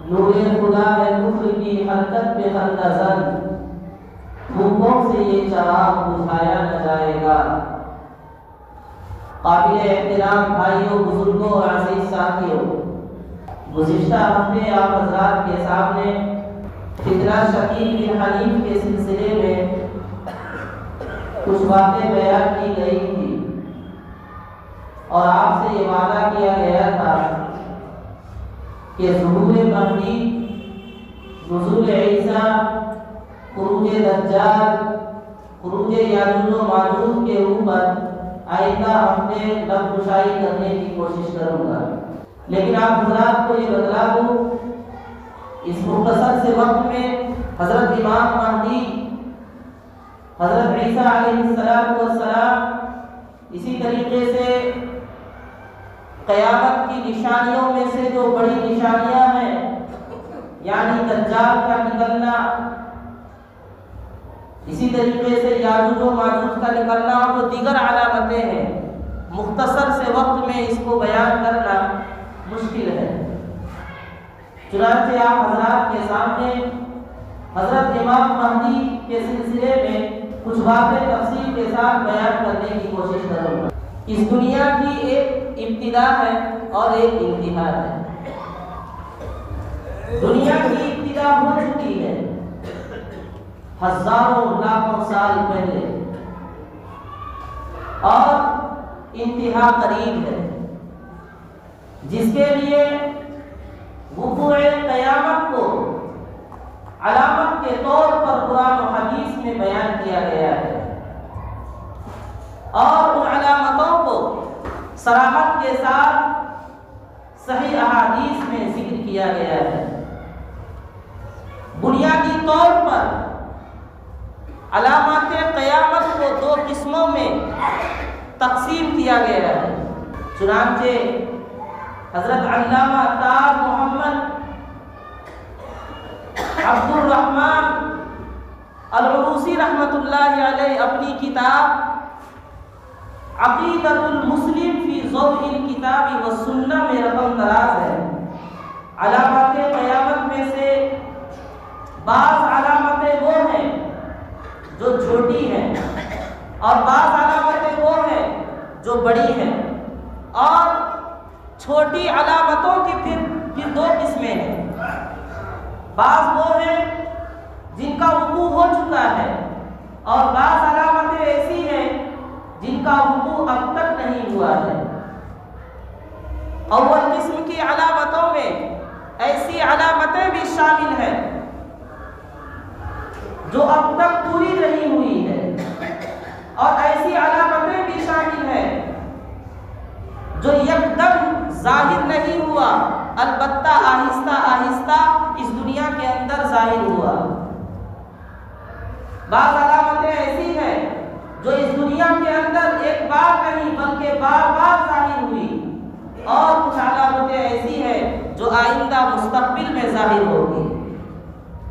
نور خدا ہے کفر کی حرکت پہ خندہ زن، دھوپوں سے یہ چراغ بجھایا نہ جائے گا۔ قابل احترام بھائیوں، بزرگوں اور عزیز ساتھیوں، گزشتہ ہفتے آپ حضرات کے سامنے فطرہ شکیل بن حنیف کے سلسلے میں کچھ باتیں بیان کی گئی تھی اور آپ سے یہ وعدہ کیا گیا تھا کہ ظہور مہدی، نزول عیسیٰ، خروج دجال، خروج یاجوج و ماجوج کے اوپر آئندہ ہفتے لب کشائی کرنے کی کوشش کروں گا، لیکن آپ حضرات کو یہ بتلا دوں اس مختصر سے وقت میں حضرت امام مہدی، حضرت عیسیٰ علیہ السلام، اسی طریقے سے قیامت کی نشانیوں میں سے جو بڑی نشانیاں ہیں یعنی دجال کا نکلنا، اسی طریقے سے یاجوج و ماجوج کا نکلنا اور جو دیگر علامتیں ہیں، مختصر سے وقت میں اس کو بیان کرنا مشکل ہے۔ چنانچہ آپ حضرات کے سامنے حضرت امام مہدی کے سلسلے میں کچھ باتیں تفصیل کے ساتھ بیان کرنے کی کوشش کروں گا۔ اس دنیا کی ایک ابتدا ہے اور ایک انتہا ہے۔ دنیا کی ابتدا ہو چکی ہے ہزاروں لاکھوں سال پہلے اور انتہا قریب ہے، جس کے لیے وقوع قیامت کو علامت کے طور پر قرآن و حدیث میں بیان کیا گیا ہے اور ان علامتوں کو صراحت کے ساتھ صحیح احادیث میں ذکر کیا گیا ہے۔ بنیادی طور پر علامات قیامت کو دو قسموں میں تقسیم کیا گیا ہے۔ چنانچہ حضرت علامہ تاج محمد عبد الرحمن العروسی رحمۃ اللہ علیہ اپنی کتاب عقیدۃ المسلم فی ضوء الکتاب والسنہ میں رقم دراز ہے۔ علامات قیامت میں سے بعض علامتیں وہ ہیں جو چھوٹی ہیں اور بعض علامتیں وہ ہیں جو بڑی ہیں، اور چھوٹی علامتوں کی پھر دو قسمیں ہیں۔ بعض وہ ہیں جن کا وقوع ہو چکا ہے اور بعض علامتیں ایسی ہیں جن کا وقوع اب تک نہیں ہوا ہے۔ اول قسم کی علامتوں میں ایسی علامتیں بھی شامل ہیں جو اب تک پوری نہیں ہوئی ہے اور ایسی علامتیں بھی شامل ہیں جو یکدم ظاہر نہیں ہوا، البتہ آہستہ آہستہ اس دنیا کے اندر ظاہر ہوا۔ بعض علامتیں ایسی ہیں جو اس دنیا کے اندر ایک بار نہیں بلکہ بار بار ظاہر ہوئی، اور کچھ علامتیں ایسی ہیں جو آئندہ مستقبل میں ظاہر ہوگی۔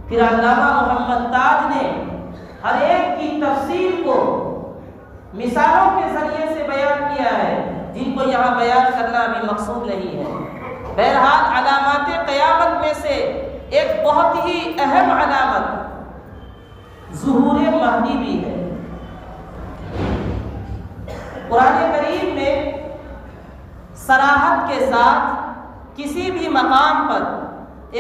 پھر علامہ محمد تاج نے ہر ایک کی تفصیل کو مثالوں کے ذریعے سے بیان کیا ہے، جن کو یہاں بیان کرنا بھی مقصود نہیں ہے۔ بہرحال علامات قیامت میں سے ایک بہت ہی اہم علامت ظہور مہدی بھی ہے۔ قرآن کریم میں صراحت کے ساتھ کسی بھی مقام پر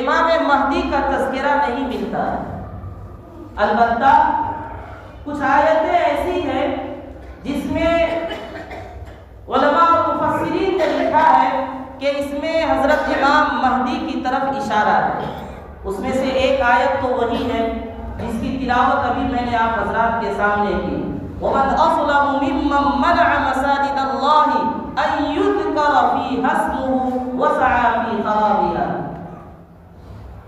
امام مہدی کا تذکرہ نہیں ملتا ہے، البتہ کچھ آیتیں ایسی ہیں جس میں علماء اور مفسرین نے لکھا ہے کہ اس میں حضرت امام مہدی کی طرف اشارہ ہے۔ اس میں سے ایک آیت تو وہی ہے جس کی تلاوت ابھی میں نے آپ حضرات کے سامنے کی، وَمَنْ أَظْلَمُ مِمَّنْ مَنَعَ مَسَاجِدَ اللَّهِ أَنْ يُذْكَرَ فِيهَا اسْمُهُ وَسَعَى فِي خَرَابِهَا۔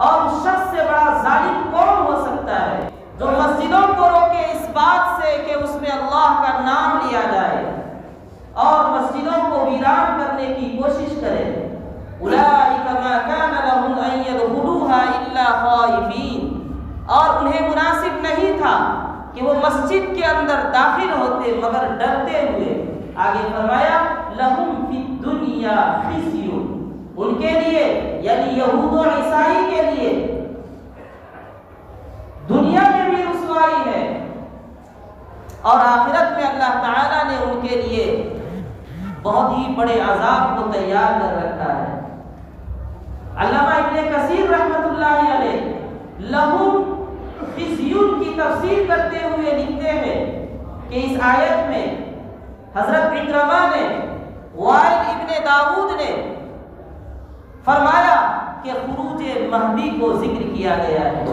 اور اس شخص سے بڑا ظالم کون ہو سکتا ہے جو مسجدوں کو روکے اس بات سے کہ اس میں اللہ کا نام لیا جائے اور مسجدوں کو ویران کرنے کی کوشش کرے۔ أُولَٰئِكَ مَا كَانَ لَهُمْ أَن يَدْخُلُوهَا إِلَّا خَائِفِينَ، اور انہیں مناسب نہیں تھا کہ وہ مسجد کے اندر داخل ہوتے مگر ڈرتے ہوئے۔ آگے فرمایا لَهُمْ فِي الدُّنْيَا خِزْيٌ، ان کے لیے یعنی یہود و عیسائی کے اور آخرت میں اللہ تعالیٰ نے ان کے لیے بہت ہی بڑے عذاب کو تیار کر رکھا ہے۔ علامہ ابن کثیر رحمۃ اللہ علیہ لہم خزیون کی تفسیر کرتے ہوئے لکھتے ہیں کہ اس آیت میں حضرت اکرمہ نے، وائل ابن داؤد نے فرمایا کہ خروج مہدی کو ذکر کیا گیا ہے۔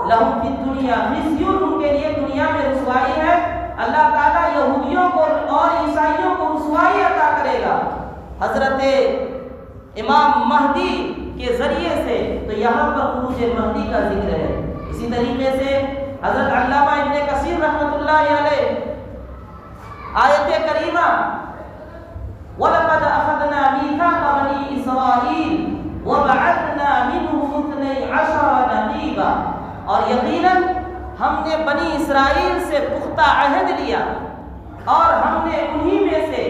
لہم فی الدنیا خزیون، ان کے لیے دنیا میں رسوائی ہے۔ اللہ تعالیٰ یہودیوں کو اور عیسائیوں کو رسوائی عطا کرے گا حضرت امام مہدی کے ذریعے سے، تو یہاں پر خروج مہدی کا ذکر ہے۔ اسی طریقے سے حضرت علامہ ابن کثیر رحمۃ اللہ علیہ آیت کریمہ وَلَقَدْ أَخَذْنَا مِيثَاقَ بَنِي إِسْرَائِيلَ وَبَعَثْنَا مِنْهُمُ 12 نَقِيبًا، اور یقیناً ہم نے بنی اسرائیل سے پختہ عہد لیا اور ہم نے انہی میں سے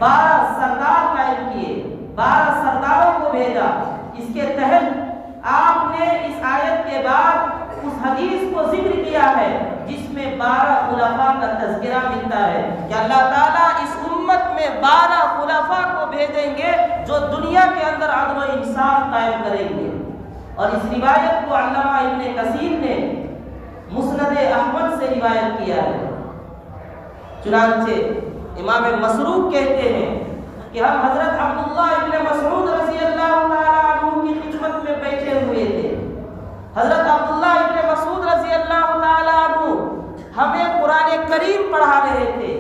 12 سردار قائم کیے، 12 سرداروں کو بھیجا۔ اس کے تحت آپ نے اس آیت کے بعد اس حدیث کو ذکر کیا ہے جس میں 12 خلفاء کا تذکرہ ملتا ہے کہ اللہ تعالیٰ اس امت میں 12 خلفاء کو بھیجیں گے جو دنیا کے اندر عدل و انصاف قائم کریں گے۔ اور اس روایت کو علامہ ابن کثیر نے مسند احمد سے روایت کیا ہے۔ چنانچہ امام مسروق کہتے ہیں کہ ہم حضرت عبداللہ ابن مسعود رضی اللہ تعالیٰ عنہ کی خدمت میں بیٹھے ہوئے تھے۔ حضرت عبداللہ ابن مسعود رضی اللہ تعالیٰ عنہ ہمیں قرآن کریم پڑھا رہے تھے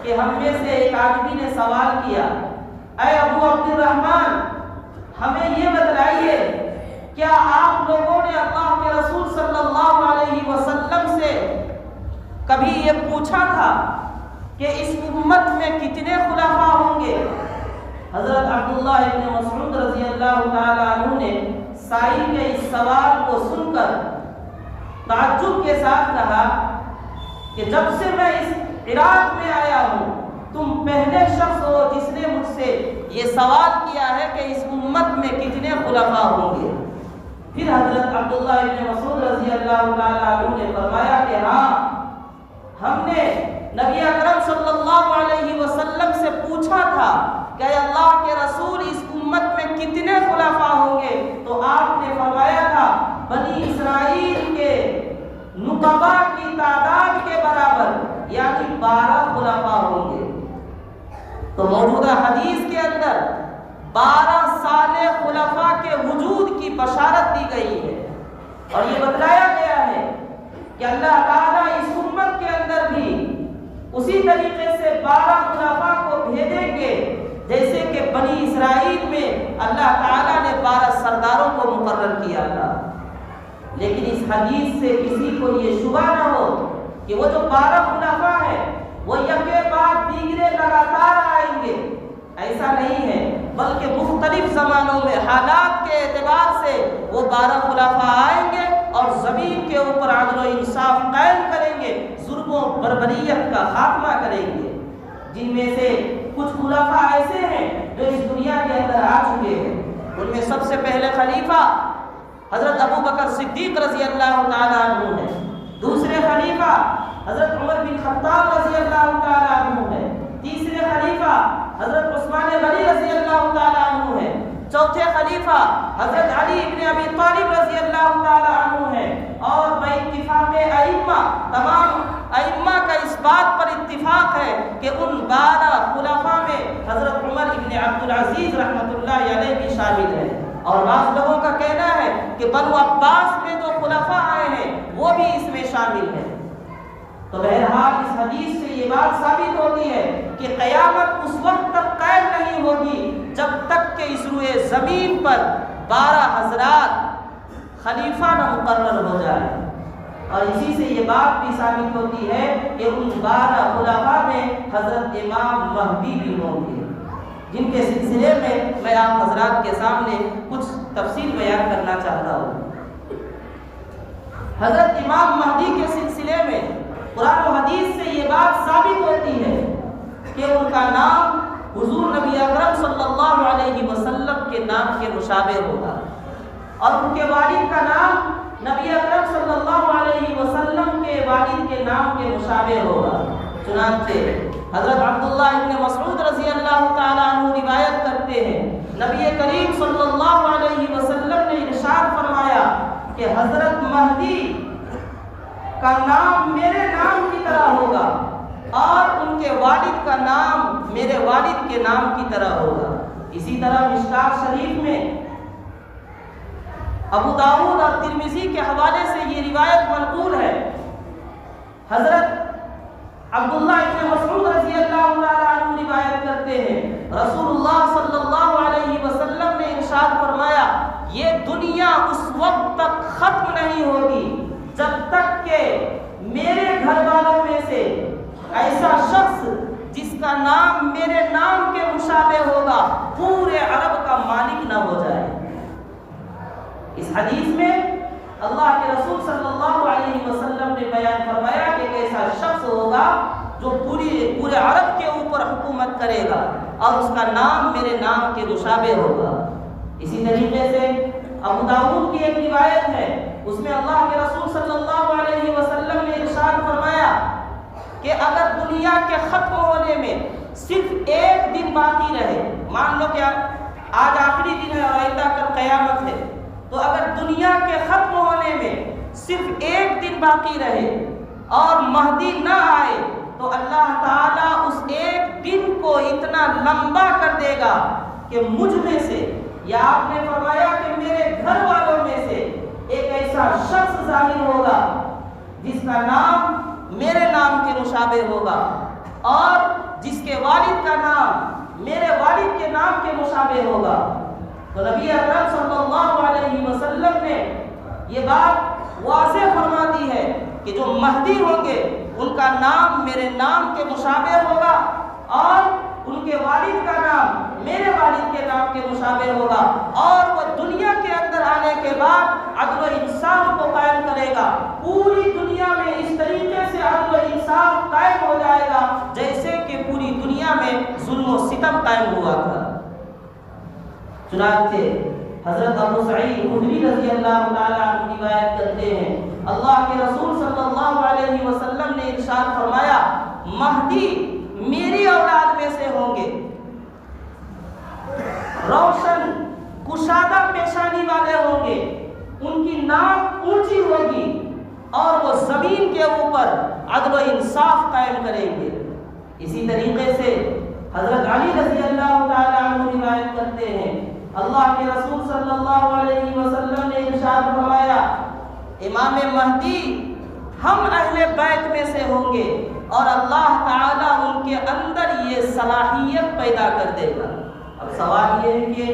کہ ہم میں سے ایک آدمی نے سوال کیا، اے ابو عبد الرحمن، ہمیں یہ بتلائیے کیا آپ لوگوں نے اللہ کے رسول صلی اللہ علیہ وسلم سے کبھی یہ پوچھا تھا کہ اس امت میں کتنے خلفاء ہوں گے؟ حضرت عبداللہ ابن مسعود رضی اللہ تعالیٰ عنہ نے سائل کے اس سوال کو سن کر تعجب کے ساتھ کہا کہ جب سے میں اس عراق میں آیا ہوں تم پہلے شخص ہو جس نے مجھ سے یہ سوال کیا ہے کہ اس امت میں کتنے خلفاء ہوں گے۔ پھر حضرت عبداللہ ابن مسعود رضی اللہ تعالیٰ عنہ نے فرمایا کہ ہاں، ہم نے نبی اکرم صلی اللہ علیہ وسلم سے پوچھا تھا کہ اللہ کے رسول اس امت میں کتنے خلفاء ہوں گے، تو آپ نے فرمایا تھا بنی اسرائیل کے نقبا کی تعداد کے برابر، یعنی 12 خلفاء ہوں گے۔ تو موجودہ حدیث کے اندر 12 سال خلفاء کے وجود کی بشارت دی گئی ہے، اور یہ بتلایا گیا ہے کہ اللہ تعالیٰ اس امت کے اندر بھی اسی طریقے سے 12 خلفاء کو بھیجیں گے جیسے کہ بنی اسرائیل میں اللہ تعالیٰ نے 12 سرداروں کو مقرر کیا تھا۔ لیکن اس حدیث سے کسی کو یہ شبہ نہ ہو کہ وہ جو 12 خلفاء ہیں وہ یکے بعد دیگرے لگاتار آئیں گے، ایسا نہیں ہے، بلکہ مختلف زمانوں میں حالات کے اعتبار سے وہ 12 خلفاء آئیں گے اور زمین کے اوپر عدل و انصاف قائم کریں گے، ظلم و بربریت کا خاتمہ کریں گے، جن میں سے کچھ خلفاء ایسے ہیں جو اس دنیا کے اندر آ چکے ہیں۔ ان میں سب سے پہلے خلیفہ حضرت ابو بکر صدیق رضی اللہ تعالیٰ عنہ ہے، دوسرے خلیفہ حضرت عمر بن خطاب رضی اللہ تعالیٰ عنہ ہے، تیسرے خلیفہ حضرت عثمان غنی رضی اللہ تعالیٰ عنہ ہے، چوتھے خلیفہ حضرت علی ابن ابی طالب رضی اللہ تعالیٰ عنہ ہے، اور باتفاق ائمہ تمام ائمہ کا اس بات پر اتفاق ہے کہ ان 12 خلفاء میں حضرت عمر ابن عبد العزیز رحمۃ اللہ علیہ بھی شامل ہے، اور بعض لوگوں کا کہنا ہے کہ بنو عباس میں جو خلفاء آئے ہیں وہ بھی اس میں شامل ہیں۔ تو بہرحال اس حدیث سے یہ بات ثابت ہوتی ہے کہ قیامت اس وقت تک قائم نہیں ہوگی جب تک کہ اس روئے زمین پر 12 حضرات خلیفہ نہ مقرر ہو جائے، اور اسی سے یہ بات بھی ثابت ہوتی ہے کہ ان 12 خلفاء میں حضرت امام مہدی بھی ہوں گے، جن کے سلسلے میں آپ حضرات کے سامنے کچھ تفصیل بیان کرنا چاہتا ہوں۔ حضرت امام مہدی کے سلسلے میں قرآن و حدیث سے یہ بات ثابت ہوتی ہے کہ ان کا نام حضور نبی اکرم صلی اللہ علیہ وسلم کے نام کے مشابہ ہوگا، اور ان کے والد کا نام نبی اکرم صلی اللہ علیہ وسلم کے کے والد کے نام کے مشابہ ہوگا۔ چنانچہ حضرت عبداللہ ابن مسعود رضی اللہ تعالیٰ عنہ روایت کرتے ہیں، نبی کریم صلی اللہ علیہ وسلم نے ارشاد فرمایا کہ حضرت مہدی کا نام میرے نام کی طرح ہوگا اور ان کے والد کا نام میرے والد کے نام کی طرح ہوگا۔ اسی طرح مشکات شریف میں ابو داؤد اور ترمذی کے حوالے سے یہ روایت منقول ہے، حضرت عبداللہ ابن مسعود رضی اللہ تعالیٰ عنہ روایت کرتے ہیں، رسول اللہ صلی اللہ علیہ وسلم نے ارشاد فرمایا یہ دنیا اس وقت تک ختم نہیں ہوگی جب تک کہ میرے گھر والوں میں سے ایسا شخص جس کا نام میرے نام کے مشابہ ہوگا پورے عرب کا مالک نہ ہو جائے۔ اس حدیث میں اللہ کے رسول صلی اللہ علیہ وسلم نے بیان فرمایا کہ ایک ایسا شخص ہوگا جو پورے عرب کے اوپر حکومت کرے گا اور اس کا نام میرے نام کے مشابہ ہوگا۔ اسی طریقے سے ابو داؤد کی ایک روایت ہے، اس میں اللہ کے رسول صلی اللہ علیہ وسلم نے ارشاد فرمایا کہ اگر دنیا کے ختم ہونے میں صرف ایک دن باقی رہے، مان لو کہ آج آخری دن ہے اور آئندہ کل قیامت ہے، تو اگر دنیا کے ختم ہونے میں صرف ایک دن باقی رہے اور مہدی نہ آئے تو اللہ تعالیٰ اس ایک دن کو اتنا لمبا کر دے گا کہ مجھ میں سے، یا آپ نے فرمایا کہ میرے گھر والوں میں سے ایک ایسا شخص ظاہر ہوگا جس کا نام میرے نام کے مشابہ ہوگا اور جس کے والد کا نام میرے والد کے نام کے مشابہ ہوگا۔ تو نبی اکرم صلی اللہ علیہ وسلم نے یہ بات واضح فرما دی ہے کہ جو مہدی ہوں گے ان کا نام میرے نام کے مشابہ ہوگا اور ان کے والد کا نام میرے والد کے نام کے مشابہ ہوگا، اور وہ دنیا کے اندر آنے کے بعد عدل و انصاف کو قائم کرے گا۔ پوری دنیا میں اس طریقے سے عدل و انصاف قائم ہو جائے گا جیسے کہ پوری دنیا میں ظلم و ستم قائم ہوا تھا۔ چنانچہ حضرت ابو سعید خدری رضی اللہ تعالیٰ عنہ روایت کرتے ہیں، اللہ کے رسول صلی اللہ علیہ وسلم نے ارشاد فرمایا مہدی میری اولاد میں سے ہوں گے، روشن کشادہ پیشانی والے ہوں گے، ان کی ناک اونچی ہوگی اور وہ زمین کے اوپر عدل و انصاف قائم کریں گے۔ اسی طریقے سے حضرت علی رضی اللہ تعالیٰ عنہ روایت کرتے ہیں، اللہ کے رسول صلی اللہ علیہ وسلم نے ارشاد فرمایا امام مہدی ہم اہل بیت میں سے ہوں گے اور اللہ تعالیٰ ان کے اندر یہ صلاحیت پیدا کر دے گا۔ اب سوال یہ ہے کہ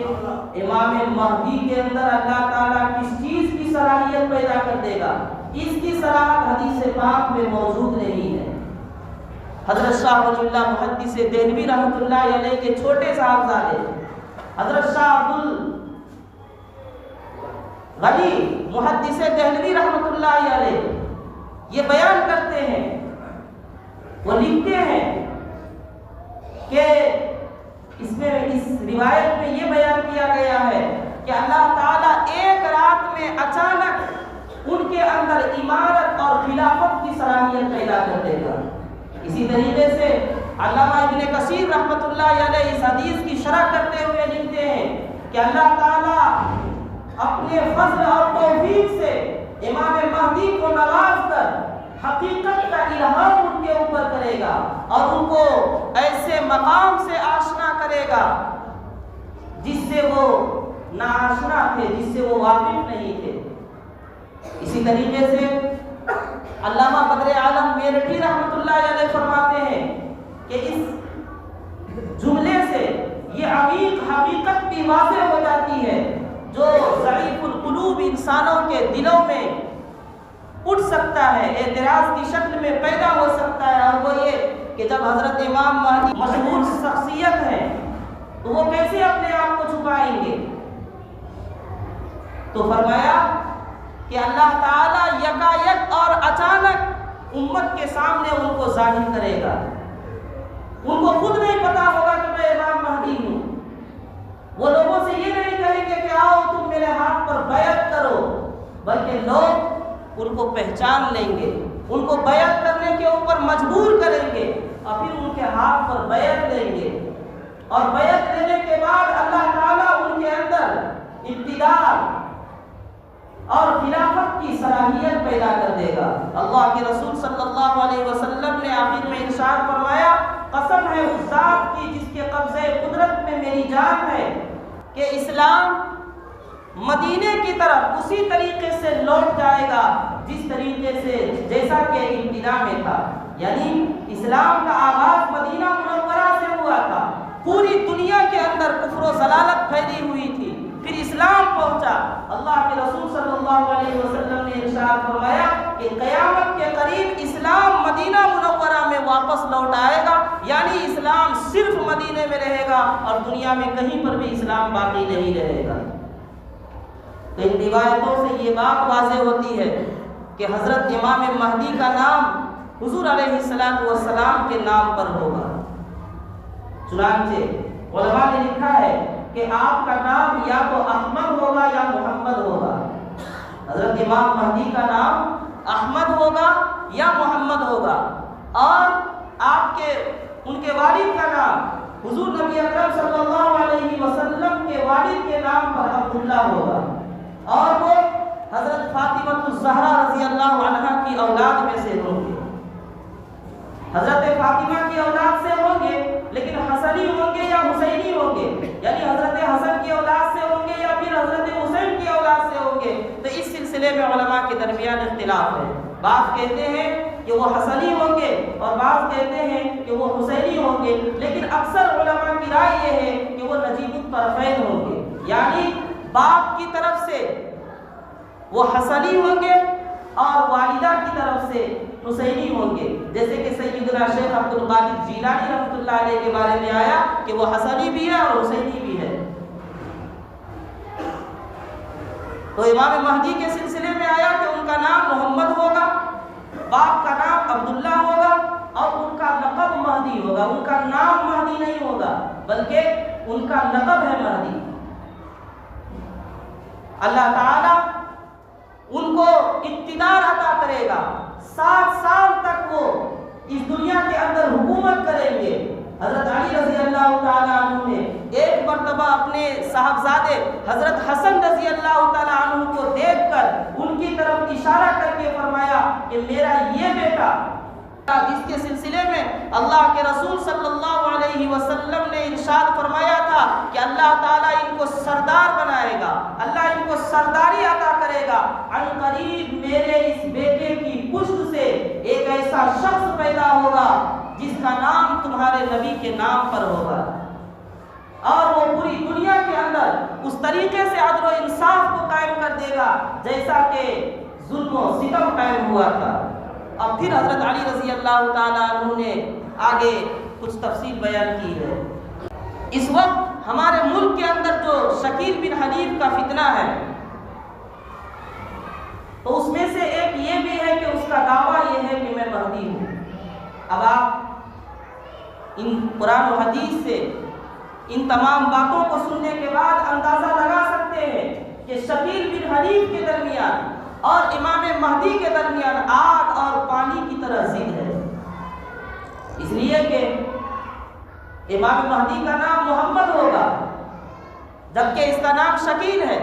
امام مہدی کے اندر اللہ تعالیٰ کس چیز کی صلاحیت پیدا کر دے گا؟ اس کی صلاحیت حدیث پاک میں موجود نہیں ہے۔ حضرت شاہ ولی اللہ محدث دہلوی رحمۃ اللہ علیہ کے چھوٹے صاحبزادے حضرت شاہ عبد الغنی محدث دہلوی رحمۃ اللہ علیہ یہ بیان کرتے ہیں، وہ لکھتے ہیں کہ اس روایت میں یہ بیان کیا گیا ہے کہ اللہ تعالیٰ ایک رات میں اچانک ان کے اندر امارت اور خلافت کی صلاحیت پیدا کر دے گا۔ اسی طریقے سے علامہ ابن کثیر رحمۃ اللہ علیہ اس حدیث کی شرح کرتے ہوئے لکھتے ہیں کہ اللہ تعالیٰ اپنے فضل اور توفیق سے امام مہدی کو نواز کر حقیقت کا الہام ان کے اوپر کرے گا اور ان کو ایسے مقام سے آشنا کرے گا جس سے وہ ناآشنا تھے، جس سے وہ واقف نہیں تھے۔ اسی طریقے سے علامہ بدر عالم میرٹھی رحمۃ اللہ علیہ فرماتے ہیں کہ اس جملے سے یہ عمیق حقیقت بھی واضح ہو جاتی ہے جو ضعیف القلوب انسانوں کے دلوں میں اٹھ سکتا ہے، اعتراض کی شکل میں پیدا ہو سکتا ہے، اور وہ یہ کہ جب حضرت امام مہدی مشہور شخصیت ہے تو وہ کیسے اپنے آپ کو چھپائیں گے؟ تو فرمایا کہ اللہ تعالیٰ یکایک اور اچانک امت کے سامنے ان کو ظاہر کرے گا۔ ان کو خود نہیں پتا ہوگا کہ میں امام مہدی ہوں، وہ لوگوں سے یہ نہیں کہیں گے کہ آؤ تم میرے ہاتھ پر بیعت کرو، بلکہ لوگ ان کو پہچان لیں گے، ان کو بیعت کرنے کے اوپر مجبور کریں گے اور پھر ان کے ہاتھ پر بیعت لیں گے، اور بیعت لینے کے بعد اللہ تعالیٰ ان کے اندر اقتدار اور خلافت کی صلاحیت پیدا کر دے گا۔ اللہ کے رسول صلی اللہ علیہ وسلم نے آخر میں ارشاد فرمایا، قسم ہے اس ذات کی جس کے قبضے قدرت میں میری جان ہے، کہ اسلام مدینے کی طرف اسی طریقے سے لوٹ جائے گا جس طریقے سے جیسا کہ ابتدا میں تھا۔ یعنی اسلام کا آغاز مدینہ منورہ سے ہوا تھا، پوری دنیا کے اندر کفر و ضلالت پھیلی ہوئی تھی، پھر اسلام پہنچا۔ اللہ کے رسول صلی اللہ علیہ وسلم نے ارشاد فرمایا کہ قیامت کے قریب اسلام مدینہ منورہ میں واپس لوٹ آئے گا، یعنی اسلام صرف مدینے میں رہے گا اور دنیا میں کہیں پر بھی اسلام باقی نہیں رہے گا۔ تو ان روایتوں سے یہ بات واضح ہوتی ہے کہ حضرت امام مہدی کا نام حضور علیہ السلام کے نام پر ہوگا۔ چنانچہ علماء نے لکھا ہے کہ آپ کا نام یا تو احمد ہوگا یا محمد ہوگا۔ حضرت امام مہدی کا نام احمد ہوگا یا محمد ہوگا، اور ان کے والد کا نام حضور نبی اکرم صلی اللہ علیہ وسلم کے والد کے نام پر عبداللہ ہوگا، اور وہ حضرت فاطمہ الزہرا رضی اللہ عنہا کی اولاد میں سے ہوں گے۔ حضرت فاطمہ کی اولاد سے ہوں گے، لیکن حسنی ہوں گے یا حسینی ہوں گے، یعنی حضرت حسن کی اولاد سے ہوں گے یا پھر حضرت حسین کی اولاد سے ہوں گے۔ تو اس سلسلے میں علماء کے درمیان اختلاف ہے، بعض کہتے ہیں کہ وہ حسنی ہوں گے اور بعض کہتے ہیں کہ وہ حسینی ہوں گے، لیکن اکثر علماء کی رائے یہ ہے کہ وہ نجیب الطرفین ہوں گے، یعنی باپ کی طرف سے وہ حسنی ہوں گے اور والدہ کی طرف سے حسینی ہوں گے، جیسے کہ سیدنا شیخ عبد القادر جیلانی رحمۃ اللہ علیہ کے بارے میں آیا کہ وہ حسنی بھی ہے اور حسینی بھی ہے۔ تو امام مہدی کے سلسلے میں آیا کہ ان کا نام محمد ہوگا، باپ کا نام عبداللہ ہوگا، اور ان کا لقب مہدی ہوگا۔ ان کا نام مہدی نہیں ہوگا بلکہ ان کا لقب ہے مہدی۔ اللہ تعالیٰ ان کو اقتدار عطا کرے گا، 60 سال تک وہ اس دنیا کے اندر حکومت کریں گے۔ حضرت علی رضی اللہ تعالیٰ عنہ نے ایک مرتبہ اپنے صاحبزادے حضرت حسن رضی اللہ تعالیٰ عنہ کو دیکھ کر ان کی طرف اشارہ کر کے فرمایا کہ میرا یہ بیٹا، جس کے سلسلے میں اللہ کے رسول صلی اللہ علیہ وسلم نے ارشاد فرمایا تھا کہ اللہ تعالیٰ ان کو سردار بنائے گا، اللہ ان کو سرداری عطا کرے گا، عن قریب میرے اس بیٹے کی پشت سے ایک ایسا شخص پیدا ہوگا جس کا نام تمہارے نبی کے نام پر ہوگا، اور وہ پوری دنیا کے اندر اس طریقے سے عدل و انصاف کو قائم کر دے گا جیسا کہ ظلم و ستم قائم ہوا تھا۔ اب پھر حضرت علی رضی اللہ تعالیٰ عنہ نے آگے کچھ تفصیل بیان کی ہے۔ اس وقت ہمارے ملک کے اندر جو شکیل بن حنیف کا فتنہ ہے، تو اس میں سے ایک یہ بھی ہے کہ اس کا دعویٰ یہ ہے کہ میں مہدی ہوں۔ اب آپ ان قرآن و حدیث سے ان تمام باتوں کو سننے کے بعد اندازہ لگا سکتے ہیں کہ شکیل بن حنیف کے درمیان اور امام مہدی کے درمیان آگ اور پانی کی طرح ضد ہے، اس لیے کہ امام مہدی کا نام محمد ہوگا جبکہ اس کا نام شکیل ہے،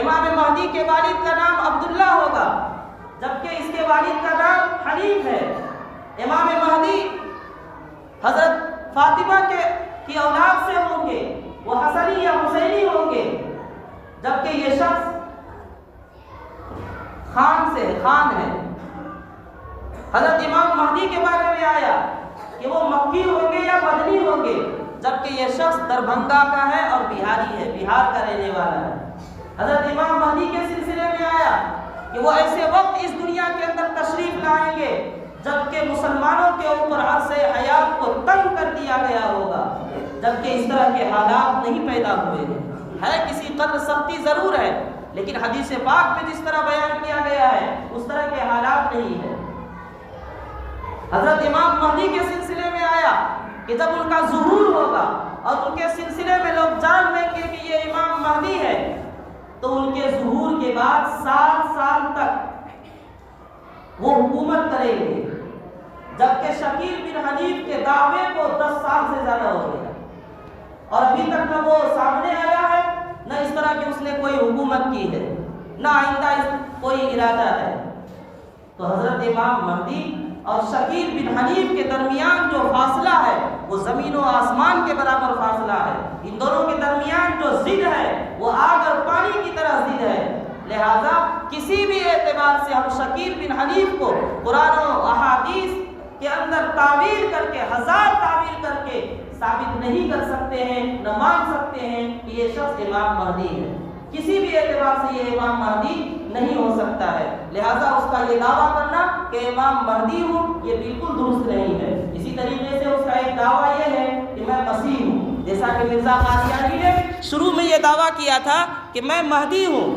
امام مہدی کے والد کا نام عبداللہ ہوگا جبکہ اس کے والد کا نام حنیف ہے، امام مہدی حضرت فاطمہ کی اولاد سے ہوں گے، وہ حسنی یا حسینی ہوں گے، جبکہ یہ شخص خان ہے۔ حضرت امام مہدی کے بارے میں آیا کہ وہ مکی ہوں گے یا مدنی ہوں گے، جبکہ یہ شخص دربھنگا کا ہے اور بہاری ہے، بہار کا رہنے والا ہے۔ حضرت امام مہدی کے سلسلے میں آیا کہ وہ ایسے وقت اس دنیا کے اندر تشریف لائیں گے جبکہ مسلمانوں کے اوپر عرصہ حیات کو تنگ کر دیا گیا ہوگا، جبکہ اس طرح کے حالات نہیں پیدا ہوئے ہیں۔ ہے کسی قدر سختی ضرور ہے، لیکن حدیث پاک میں جس طرح بیان کیا گیا ہے اس طرح کے حالات نہیں ہے۔ حضرت امام مہدی کے سلسلے میں آیا کہ جب ان کا ظہور ہوگا اور ان کے سلسلے میں لوگ جان لیں گے کہ یہ امام مہدی ہے، تو ان کے ظہور کے بعد 7 سال تک وہ حکومت کریں گے، جبکہ شکیل بن حنیف کے دعوے کو 10 سال سے زیادہ ہو گیا اور ابھی تک نہ وہ سامنے آیا ہے، نہ اس طرح کہ اس نے کوئی حکومت کی ہے، نہ آئندہ کوئی ارادہ ہے۔ تو حضرت امام مہدی اور شکیل بن حنیف کے درمیان جو فاصلہ ہے وہ زمین و آسمان کے برابر فاصلہ ہے۔ ان دونوں کے درمیان جو ضد ہے وہ آگ اور پانی کی طرح ضد ہے۔ لہذا کسی بھی اعتبار سے ہم شکیل بن حنیف کو قرآن و احادیث کے اندر تعویل کر کے، 1000 تعویل کر کے ثابت نہیں کر سکتے ہیں، نہ مان سکتے ہیں کہ یہ شخص امام مہدی ہے۔ کسی بھی اعتبار سے یہ امام مہدی نہیں ہو سکتا ہے۔ لہذا اس کا یہ دعویٰ کرنا کہ امام مہدی ہوں یہ بالکل درست نہیں ہے۔ اسی طریقے سے اس کا ایک دعویٰ یہ ہے کہ میں مسیح ہوں، جیسا کہ مرزا قادیانی نے شروع میں یہ دعویٰ کیا تھا کہ میں مہدی ہوں،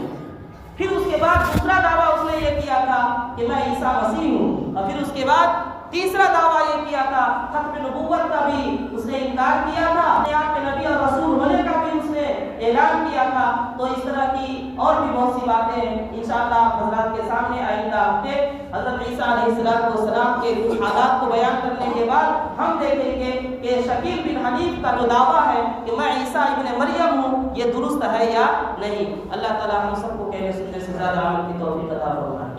پھر اس کے بعد دوسرا دعویٰ اس نے یہ کیا تھا کہ میں عیسیٰ مسیح ہوں، اور پھر اس کے بعد تیسرا دعویٰ یہ کیا تھا، ختم نبوت کا بھی اس نے انکار کیا تھا، اپنے آپ کے نبی اور رسول ہونے کا بھی اس نے اعلان کیا تھا۔ تو اس طرح کی اور بھی بہت سی باتیں انشاءاللہ حضرات کے سامنے آئندہ ہفتے حضرت عیسیٰ علیہ السلام کے کچھ حالات کو بیان کرنے کے بعد ہم دیکھیں گے کہ شکیل بن حنیف کا جو دعویٰ ہے کہ میں عیسیٰ ابن مریم ہوں یہ درست ہے یا نہیں۔ اللہ تعالیٰ ہم سب کو کہنے سننے سے زیادہ عمل کی توفیق عطا فرمائے۔